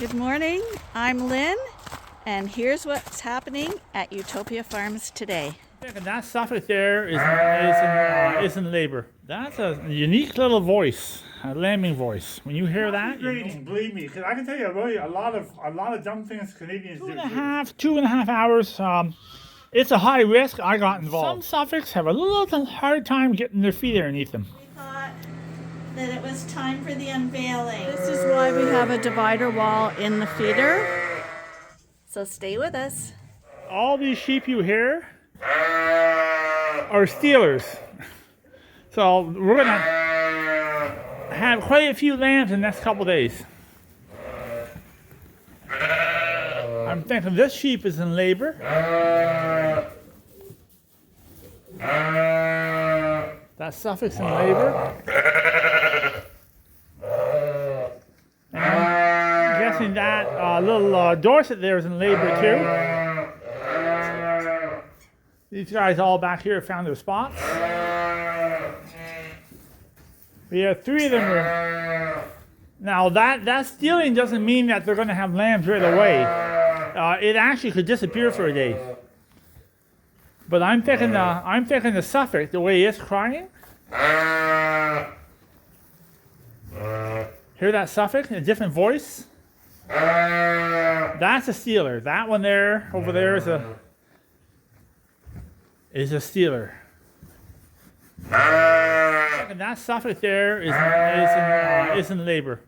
Good morning, I'm Lynn, and here's what's happening at Ewetopia Farms today. That Suffolk there is in labor. That's a unique little voice, a lambing voice. When you hear that, Grading, believe me, because I can tell you really a lot of dumb things Canadians do. 2.5 hours. It's a high risk. I got involved. Some Suffolks have a little hard time getting their feet underneath them. We thought that it was time for the unveiling. This is why we have a divider wall in the feeder. So stay with us. All these sheep you hear are stealers. So we're gonna have quite a few lambs in the next couple days. I'm thinking this sheep is in labor. That Suffolk's in labor. And I'm guessing that little Dorset there is in labor too. These guys all back here found their spots. We have 3 of them. Now that stealing doesn't mean that they're going to have lambs right away. It actually could disappear for a day. But I'm thinking the Suffolk, the way it's crying. Hear that Suffolk, a different voice? That's a stealer. That one there, over there is a stealer. And that Suffolk there is in labor.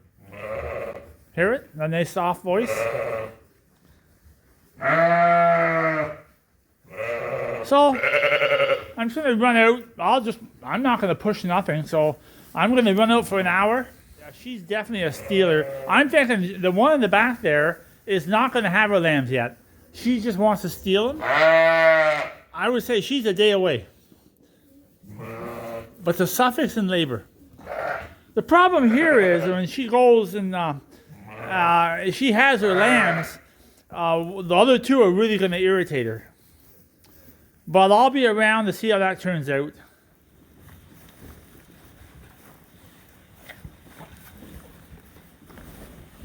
Hear it? A nice soft voice. So I'm just gonna run out. I'm not gonna push nothing, so I'm gonna run out for an hour. Yeah, she's definitely a stealer. I'm thinking the one in the back there is not gonna have her lambs yet. She just wants to steal them. I would say she's a day away. But the Suffolk's in labor. The problem here is when she goes and she has her lambs, the other 2 are really going to irritate her. But I'll be around to see how that turns out.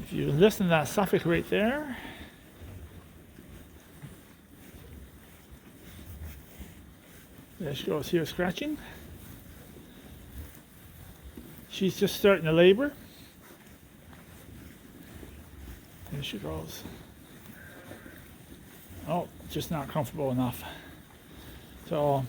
If you listen to that Suffolk right there. There she goes here scratching. She's just starting to labor. There she goes. Oh, just not comfortable enough. So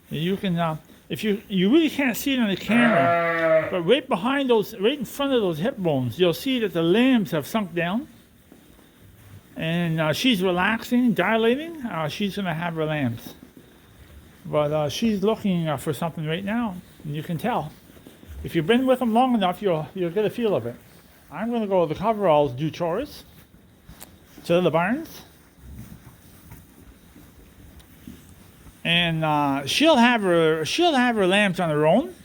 you can, if you really can't see it on the camera, but right behind those, right in front of those hip bones, you'll see that the lambs have sunk down. And she's relaxing, dilating. She's going to have her lambs. But she's looking for something right now, and you can tell. If you've been with them long enough, you'll get a feel of it. I'm going to go to the coveralls, do chores to the barns, and she'll have her lambs on her own.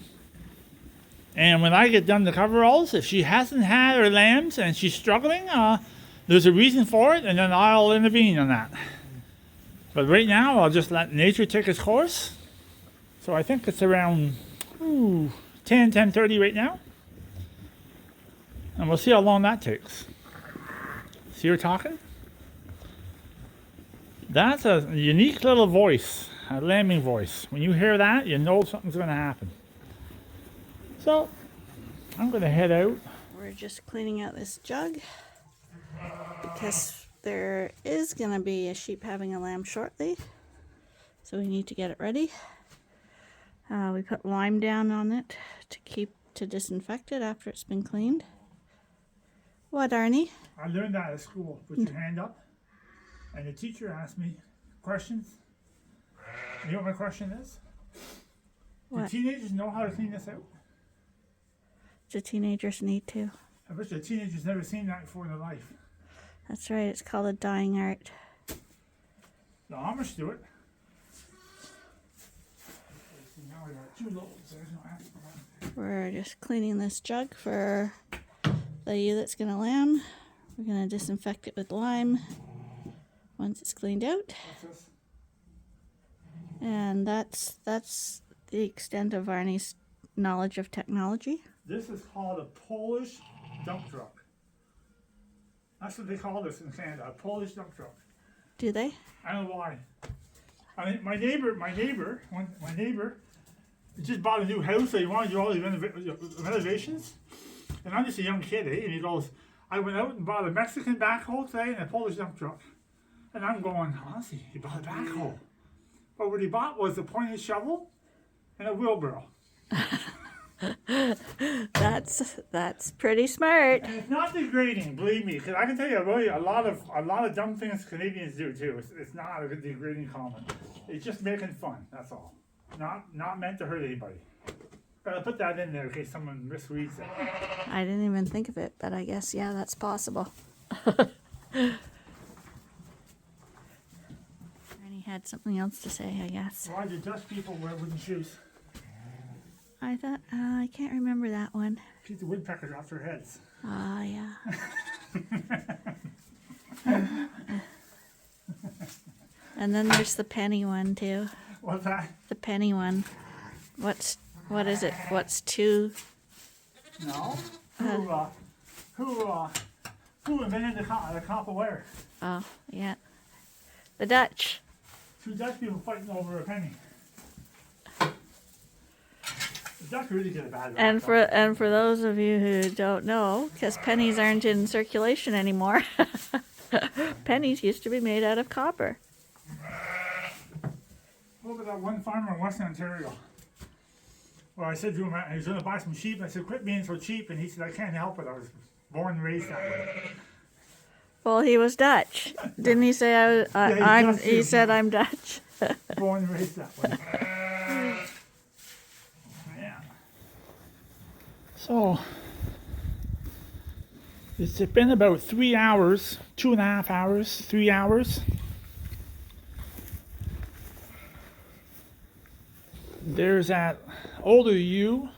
And when I get done the coveralls, if she hasn't had her lambs and she's struggling, there's a reason for it, and then I'll intervene on that. But right now, I'll just let nature take its course. So I think it's around 10:30 right now. And we'll see how long that takes. See her talking? That's a unique little voice, a lambing voice. When you hear that, you know something's going to happen. So, I'm going to head out. We're just cleaning out this jug because there is going to be a sheep having a lamb shortly. So we need to get it ready. We put lime down on it to disinfect it after it's been cleaned. What, Arnie? I learned that at school. Put your hand up. And the teacher asked me questions. You know what my question is? What? Do teenagers know how to clean this out? Do teenagers need to? I bet the teenagers never seen that before in their life. That's right, it's called a dying art. The Amish do it. Now we got 2 loads. There's no answer for 1. We're just cleaning this jug for the ewe that's going to lamb. We're going to disinfect it with lime once it's cleaned out. And that's the extent of Arnie's knowledge of technology. This is called a Polish dump truck. That's what they call this in Canada, a Polish dump truck. Do they? I don't know why. I mean, my neighbor just bought a new house, so he wanted to do all these renovations. And I'm just a young kid, eh? And he goes, I went out and bought a Mexican backhoe today and a Polish dump truck. And I'm going, honestly, he bought a backhoe. But what he bought was a pointed shovel and a wheelbarrow. That's pretty smart. And it's not degrading, believe me, because I can tell you really a lot of dumb things Canadians do too. It's not a degrading comment. It's just making fun. That's all. Not meant to hurt anybody. But I'll put that in there in case someone misreads it. I didn't even think of it, but I guess yeah, that's possible. Arnie had something else to say, I guess. Why do Dutch people wear wooden shoes? I thought I can't remember that one. Keep the woodpeckers off their heads. Ah, yeah. And then there's the penny one too. What's that? The penny one. What is it? What's two? No. Who invented the copper wire? Oh, yeah. The Dutch. Two Dutch people fighting over a penny. The Dutch really get a bad rap. And for those of you who don't know, because pennies aren't in circulation anymore, pennies used to be made out of copper. Look at that one farmer in Western Ontario. Well, I said to him, he was going to buy some sheep. I said, quit being so cheap. And he said, I can't help it. I was born and raised that way. Well, he was Dutch. Didn't he say he said I'm Dutch? Born and raised that way. Yeah. So, it's been about 3 hours, 2.5 hours, 3 hours. There's that older ewe,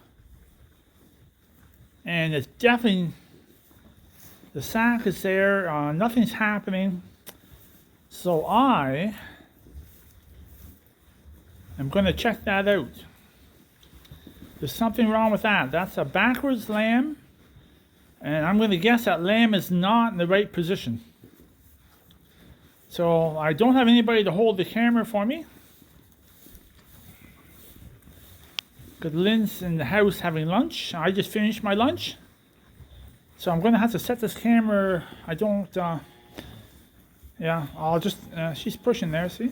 and it's definitely, the sack is there, nothing's happening. So I am going to check that out. There's something wrong with that. That's a backwards lamb, and I'm going to guess that lamb is not in the right position. So I don't have anybody to hold the camera for me, because Lynn's in the house having lunch. I just finished my lunch. So I'm going to have to set this camera. I don't, yeah, I'll just, she's pushing there, see?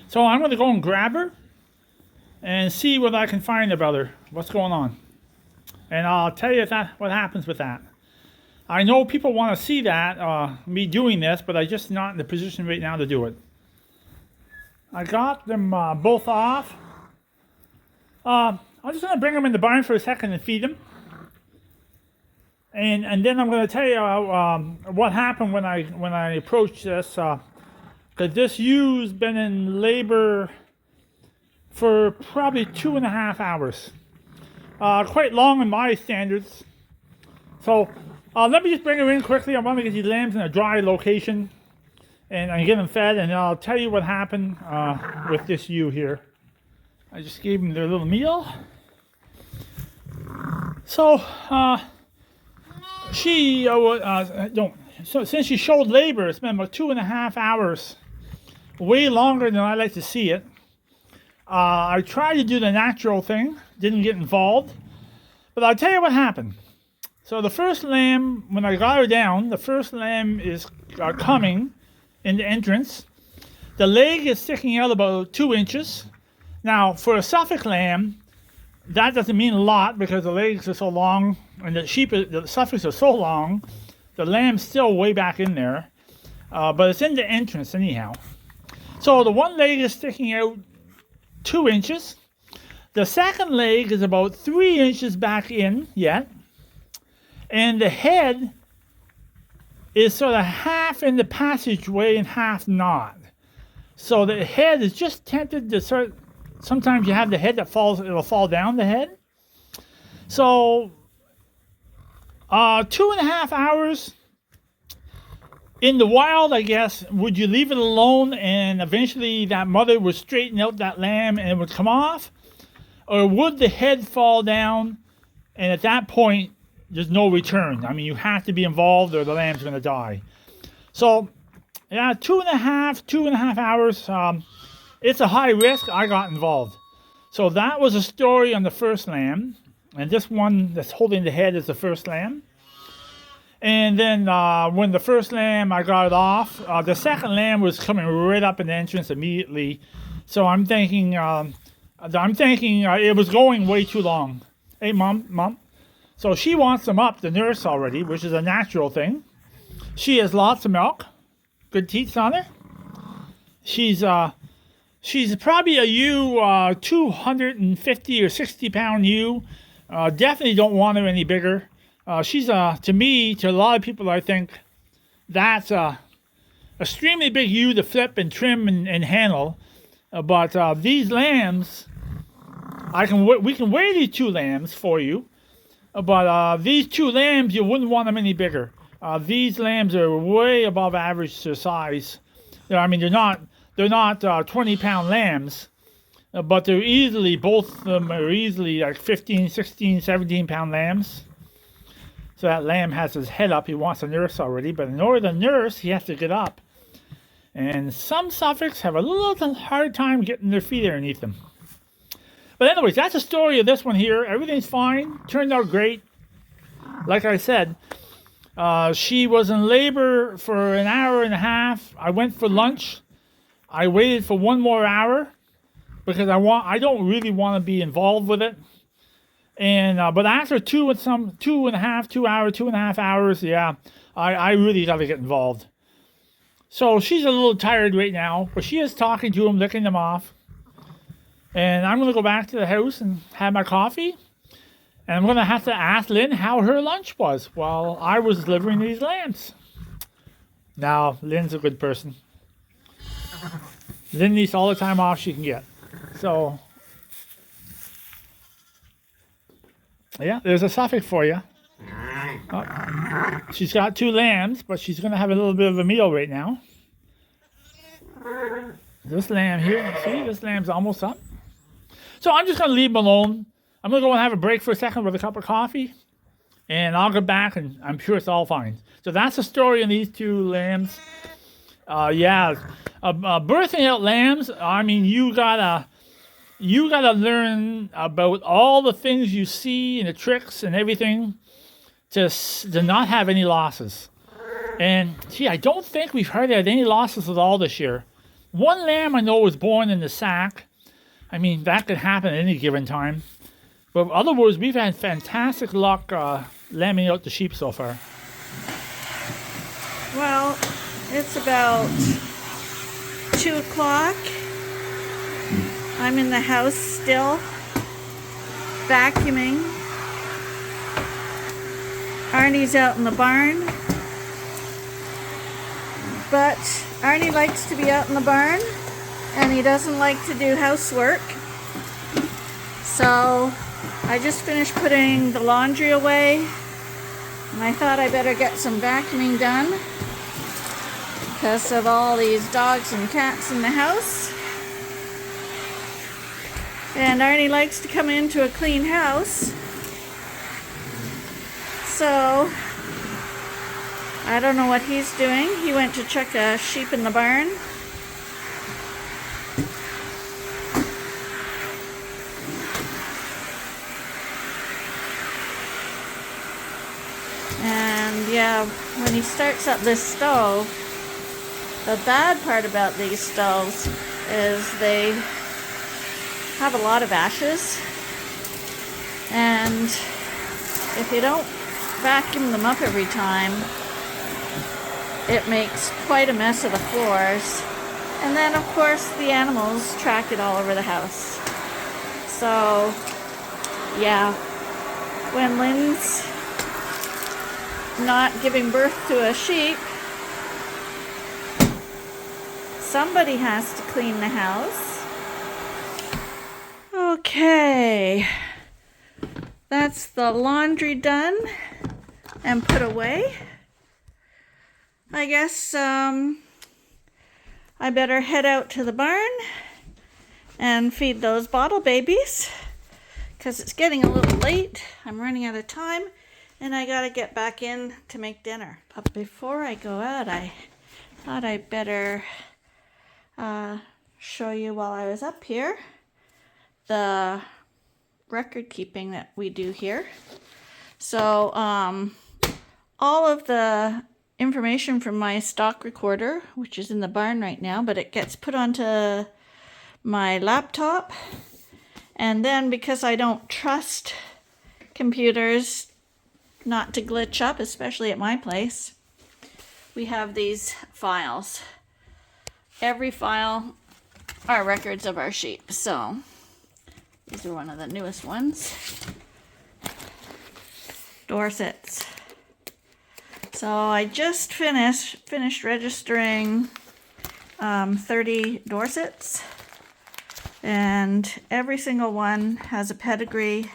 So I'm going to go and grab her and see what I can find about her, what's going on. And I'll tell you what happens with that. I know people want to see that, me doing this, but I'm just not in the position right now to do it. I got them both off. I'm just going to bring them in the barn for a second and feed them. And then I'm going to tell you what happened when I approached this. Because this ew's been in labor for probably 2.5 hours. Quite long in my standards. So let me just bring her in quickly. I want to get these lambs in a dry location and get them fed. And I'll tell you what happened with this ewe here. I just gave them their little meal. So, so since she showed labor, it's been about 2.5 hours, way longer than I like to see it. I tried to do the natural thing, didn't get involved, but I'll tell you what happened. So the first lamb, when I got her down, the first lamb is coming in the entrance. The leg is sticking out about 2 inches. Now, for a Suffolk lamb, that doesn't mean a lot because the legs are so long and the Suffocks are so long, the lamb's still way back in there, but it's in the entrance anyhow. So the one leg is sticking out 2 inches. The second leg is about 3 inches back in yet, and the head is sort of half in the passageway and half not. So the head is just tempted to sometimes you have the head that it'll fall down the head. So 2.5 hours in the wild, I guess, would you leave it alone and eventually that mother would straighten out that lamb and it would come off? Or would the head fall down and at that point there's no return. I mean, you have to be involved or the lamb's going to die. So, yeah, 2.5 hours. It's a high risk. I got involved. So that was a story on the first lamb. And this one that's holding the head is the first lamb. And then when the first lamb, I got it off, the second lamb was coming right up in the entrance immediately. So I'm thinking it was going way too long. Hey, Mom. So she wants them up, the nurse already, which is a natural thing. She has lots of milk, good teats on her. She's probably a ewe, 250 or 60 pound ewe. Definitely don't want her any bigger. She's to me, to a lot of people, I think that's a extremely big ewe to flip and trim and handle. But these lambs, we can weigh these 2 lambs for you. But these 2 lambs, you wouldn't want them any bigger. These lambs are way above average size. I mean, they're not 20-pound lambs, but both of them are easily like 15, 16, 17-pound lambs. So that lamb has his head up. He wants a nurse already, but in order to nurse, he has to get up. And some Suffolks have a little hard time getting their feet underneath them. But anyways, that's the story of this one here. Everything's fine. Turned out great. Like I said, she was in labor for an hour and a half. I went for lunch. I waited for 1 more hour because I don't really want to be involved with it. And but after 2.5 hours, yeah, I really got to get involved. So she's a little tired right now, but she is talking to him, licking them off. And I'm going to go back to the house and have my coffee. And I'm going to have to ask Lynn how her lunch was while I was delivering these lambs. Now, Lynn's a good person. Lynn needs all the time off she can get. So, yeah, there's a Suffolk for you. Oh, she's got 2 lambs, but she's going to have a little bit of a meal right now. This lamb here, see, this lamb's almost up. So I'm just going to leave them alone. I'm going to go and have a break for a second with a cup of coffee. And I'll get back, and I'm sure it's all fine. So that's the story on these 2 lambs. Birthing out lambs, I mean, you gotta learn about all the things you see and the tricks and everything to not have any losses. And I don't think we've had any losses at all this year. 1 lamb I know was born in the sack. I mean, that could happen at any given time. But other words, we've had fantastic luck lambing out the sheep so far. Well, it's about 2 o'clock. I'm in the house still, vacuuming. Arnie's out in the barn. But Arnie likes to be out in the barn, and he doesn't like to do housework. So I just finished putting the laundry away, and I thought I better get some vacuuming done because of all these dogs and cats in the house. And Arnie likes to come into a clean house. So I don't know what he's doing. He went to check a sheep in the barn. And yeah, when he starts up this stove, the bad part about these stoves is they have a lot of ashes. And if you don't vacuum them up every time, it makes quite a mess of the floors. And then of course the animals track it all over the house. So yeah, when Lynn's not giving birth to a sheep, somebody has to clean the house. Okay, that's the laundry done and put away. I guess I better head out to the barn and feed those bottle babies because it's getting a little late. I'm running out of time. and I gotta get back in to make dinner. But before I go out, I thought I'd better show you while I was up here the record keeping that we do here. So all of the information from my stock recorder, which is in the barn right now, but it gets put onto my laptop, and then because I don't trust computers not to glitch up, especially at my place, we have these files. Every file are records of our sheep. So these are one of the newest ones. Dorsets. So I just finished registering 30 Dorsets, and every single one has a pedigree,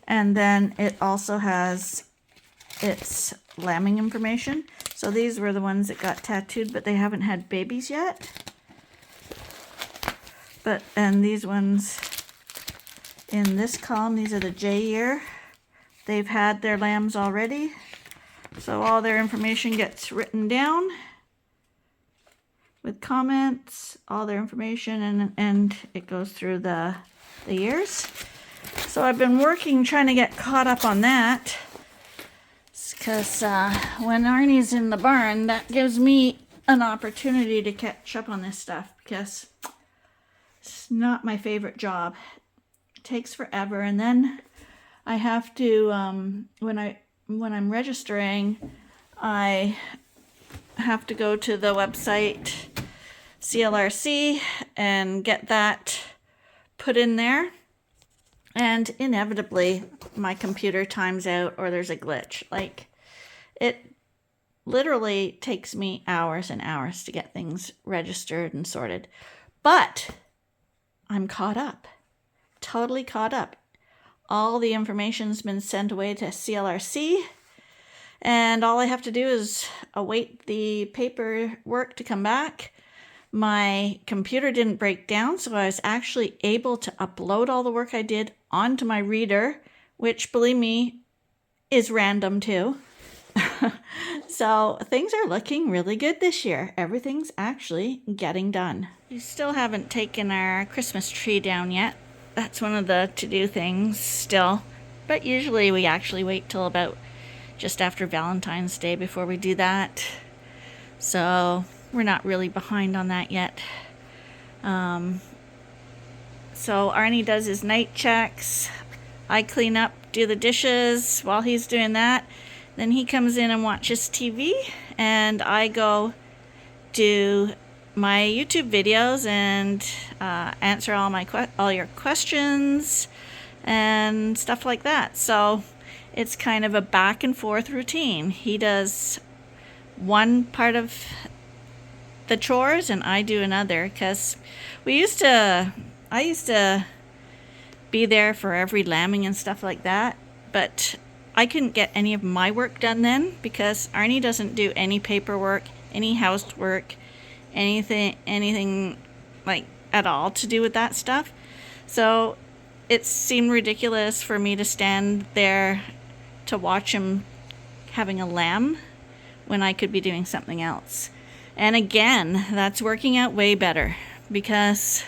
and then it also has its lambing information. So these were the ones that got tattooed, but they haven't had babies yet. And these ones in this column, these are the J year. They've had their lambs already. So all their information gets written down with comments, all their information, and it goes through the years. So I've been working, trying to get caught up on that, because when Arnie's in the barn, that gives me an opportunity to catch up on this stuff, because it's not my favorite job. It takes forever, and then I have to, when I'm registering, I have to go to the website CLRC and get that put in there. And inevitably, my computer times out or there's a glitch. Like, it literally takes me hours and hours to get things registered and sorted. But I'm caught up. Totally caught up. All the information's been sent away to CLRC, and all I have to do is await the paperwork to come back. My computer didn't break down, so I was actually able to upload all the work I did onto my reader, which, believe me, is random too. So things are looking really good this year. Everything's actually getting done. We still haven't taken our Christmas tree down yet. That's one of the to-do things still. But usually we actually wait till about just after Valentine's Day before we do that. So we're not really behind on that yet. So Arnie does his night checks. I clean up, do the dishes while he's doing that. Then he comes in and watches TV, and I go do my YouTube videos and answer all your questions and stuff like that. So it's kind of a back and forth routine. He does one part of the chores and I do another, because I used to be there for every lambing and stuff like that, but I couldn't get any of my work done then, because Arnie doesn't do any paperwork, any housework, anything like at all to do with that stuff. So it seemed ridiculous for me to stand there to watch him having a lamb when I could be doing something else. And again, that's working out way better, because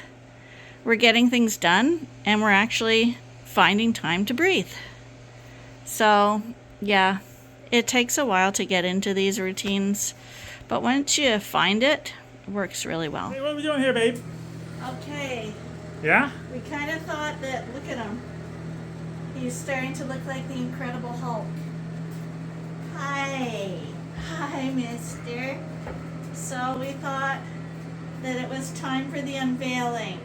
we're getting things done and we're actually finding time to breathe. So yeah, it takes a while to get into these routines, but once you find it, it works really well. Hey, what are we doing here, babe? Okay, Yeah? we kind of thought that, look at him. He's starting to look like the Incredible Hulk. Hi, mister. So we thought that it was time for the unveiling.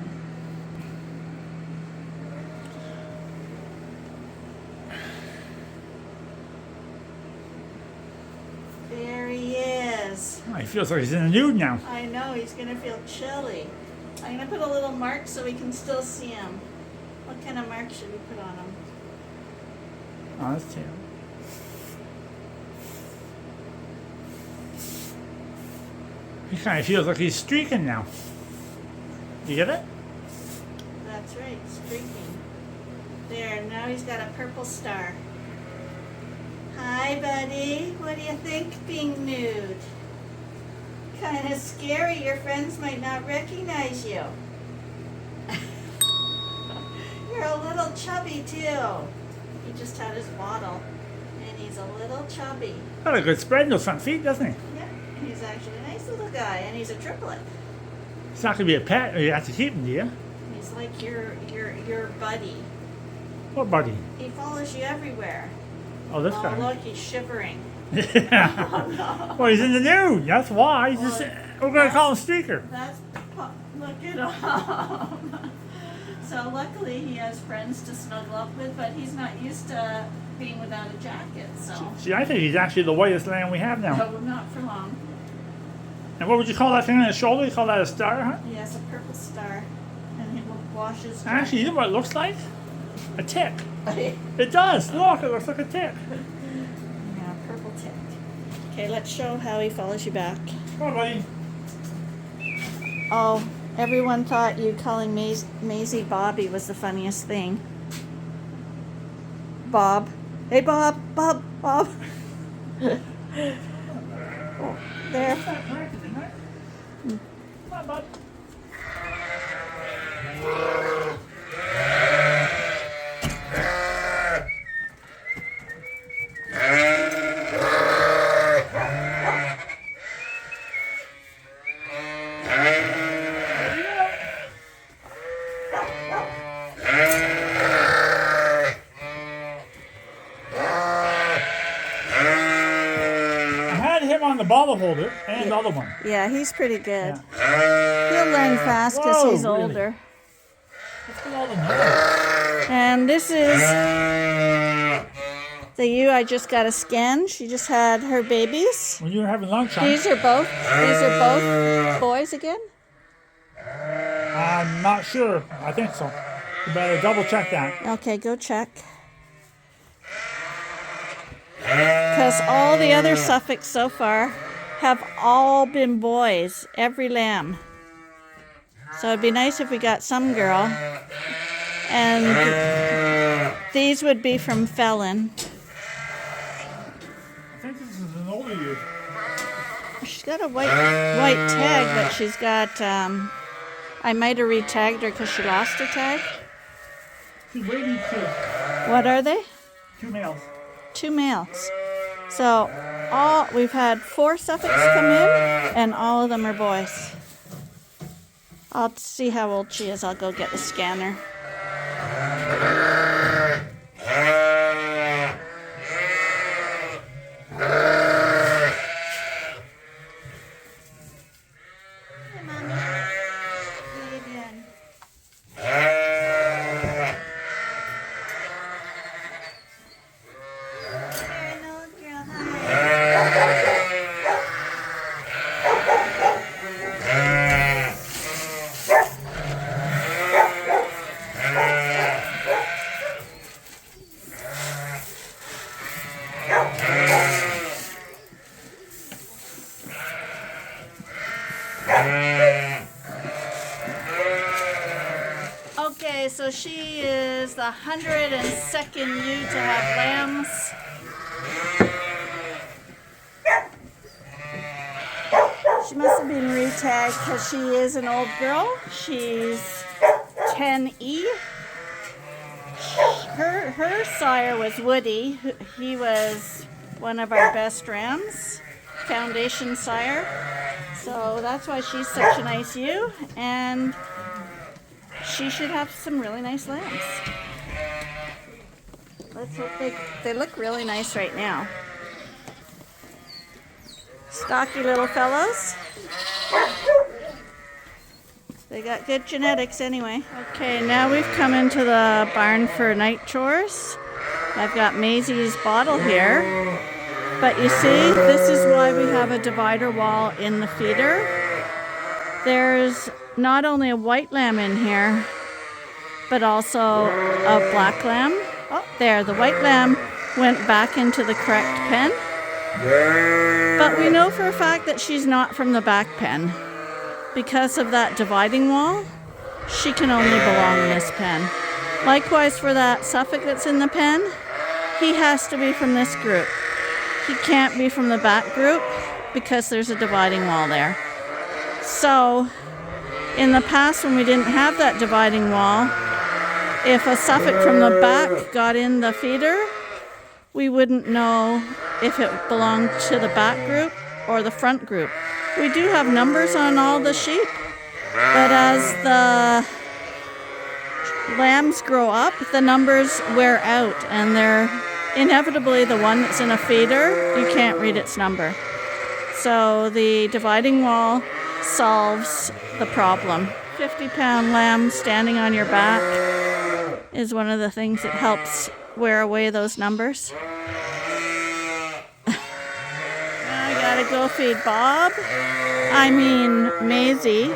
There he is. Oh, he feels like he's in the nude now. I know, he's gonna feel chilly. I'm gonna put a little mark so we can still see him. What kind of mark should we put on him? Oh, that's terrible. He kind of feels like he's streaking now. You get it? That's right, streaking. There, now he's got a purple star. Hi, buddy. What do you think being nude? Kind of scary. Your friends might not recognize you. You're a little chubby, too. He just had his bottle, and he's a little chubby. Got a good spread in those front feet, doesn't he? Yeah, he's actually a nice little guy, and he's a triplet. It's not going to be a pet, or you have to keep him, do you? He's like your buddy. What buddy? He follows you everywhere. Oh, this Oh, guy. look, he's shivering. Yeah. Well, he's in the nude. That's why. He's just, we're going to call him Streaker. That's look at him. So luckily he has friends to snuggle up with, but he's not used to being without a jacket. So See, I think he's actually the whitest lamb we have now. no, not for long. And what would you call that thing on his shoulder? You call that a star, huh? He has a purple star, and he will wash his jacket. Actually, you know what it looks like? A tick. It does. Look, it looks like a tick. Yeah, purple tick. Okay, let's show how he follows you back. Come on, buddy. Oh, everyone thought you calling Maisie Bobby was the funniest thing. Bob. Hey, Bob. Bob. Bob. Oh, there. Come on, bud. On the bottle holder and the other one. Yeah, he's pretty good. Yeah. He'll learn fast because Whoa, he's really? older. Let's get all the noise. And this is the ewe I just got a scan. She just had her babies. When you were having lunch, huh? These are both boys again. I'm not sure. I think so. You better double check that. Okay, go check. Because all the other Suffolks so far have all been boys, every lamb. So it'd be nice if we got some girl. And these would be from Felon. I think this is an older ewe. She's got a white tag, but she's got, I might have re-tagged her because she lost her tag. She's waiting too. What are they? 2 males. 2 males. So we've had 4 Suffolks come in, and all of them are boys. I'll see how old she is. I'll go get the scanner. Hey, Mommy. What are you doing? Okay, so she is the 102nd ewe to have lambs. She must have been re-tagged because she is an old girl. She's 10E. Her sire was Woody. He was one of our best rams, foundation sire. So that's why she's such a nice ewe, and she should have some really nice lambs. Let's hope they look really nice right now. Stocky little fellows. They got good genetics anyway. Okay, now we've come into the barn for night chores. I've got Maisie's bottle here. But you see, this is why we have a divider wall in the feeder. There's not only a white lamb in here, but also a black lamb. Oh, there, the white lamb went back into the correct pen. But we know for a fact that she's not from the back pen. Because of that dividing wall, she can only belong in this pen. Likewise for that Suffolk that's in the pen, he has to be from this group. he can't be from the back group because there's a dividing wall there. So in the past, when we didn't have that dividing wall, if a Suffolk from the back got in the feeder, we wouldn't know if it belonged to the back group or the front group. We do have numbers on all the sheep, but as the lambs grow up, the numbers wear out, and they're inevitably the one that's in a feeder, you can't read its number. So the dividing wall solves the problem. 50-pound lamb standing on your back is one of the things that helps wear away those numbers. I gotta go feed Bob. I mean, Maisie.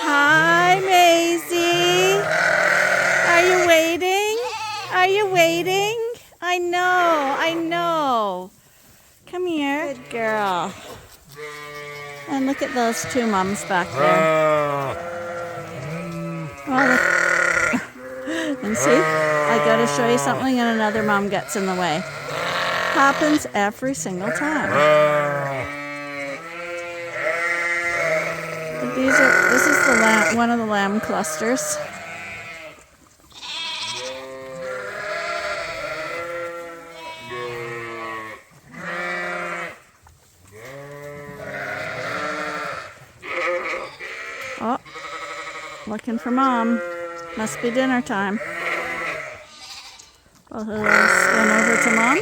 Hi, Maisie. Are you waiting? Are you waiting? I know. Come here. Good girl. And look at those two mums back there. And see, I gotta show you something and another mom gets in the way. Happens every single time. But this is the one of the lamb clusters. Oh, looking for mom. Must be dinner time. Both of those swim over to mom.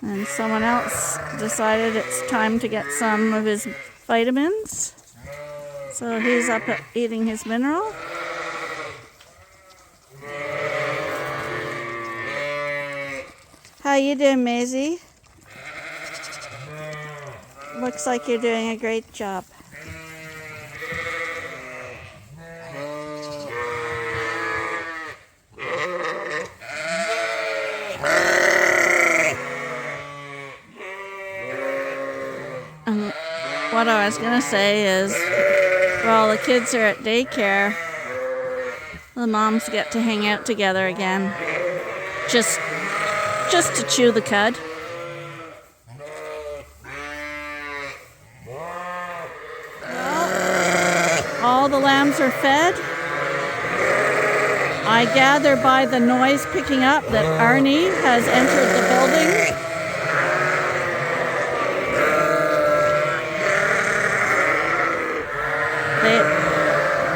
And someone else decided it's time to get some of his vitamins. So he's up eating his mineral. How you doing, Maisie? Looks like you're doing a great job. What I was gonna say is, while the kids are at daycare, the moms get to hang out together again. Just to chew the cud. Well, all the lambs are fed. I gather by the noise picking up that Arnie has entered the building.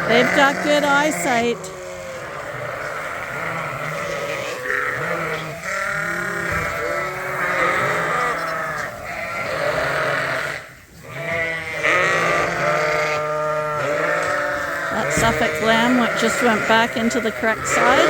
They've got good eyesight. That Suffolk lamb just went back into the correct side.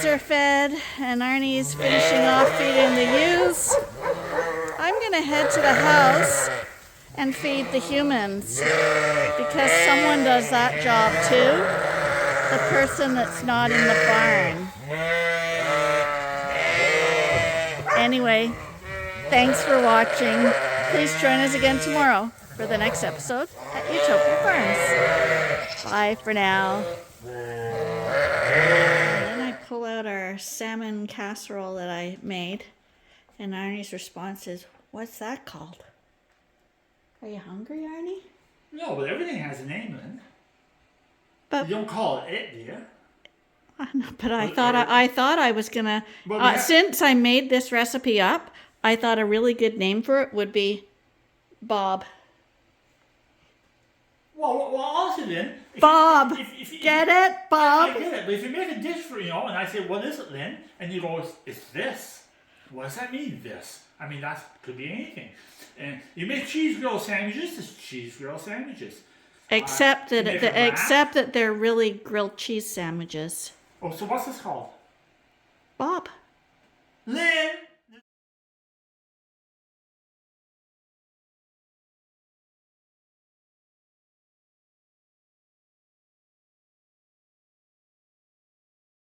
Are fed and Arnie's finishing off feeding the ewes, I'm gonna head to the house and feed the humans because someone does that job too, the person that's not in the barn. Anyway, thanks for watching. Please join us again tomorrow for the next episode at Ewetopia Farms. Bye for now. Pull out our salmon casserole that I made, and Arnie's response is, "What's that called?" Are you hungry, Arnie? No, but everything has a name, Lynn. But you don't call it, do you? I know, but I thought I was gonna. Since I made this recipe up, I thought a really good name for it would be Bob. Well, honestly, Lynn. Bob, If get it, I Bob? get it, but if you make a dish for, and I say, what is it, Lynn? And you go, it's this. What does that mean, this? I mean, that could be anything. And you make cheese grilled sandwiches, it's cheese grilled sandwiches. Except you make a wrap. except that they're really grilled cheese sandwiches. Oh, so what's this called? Bob. Lynn!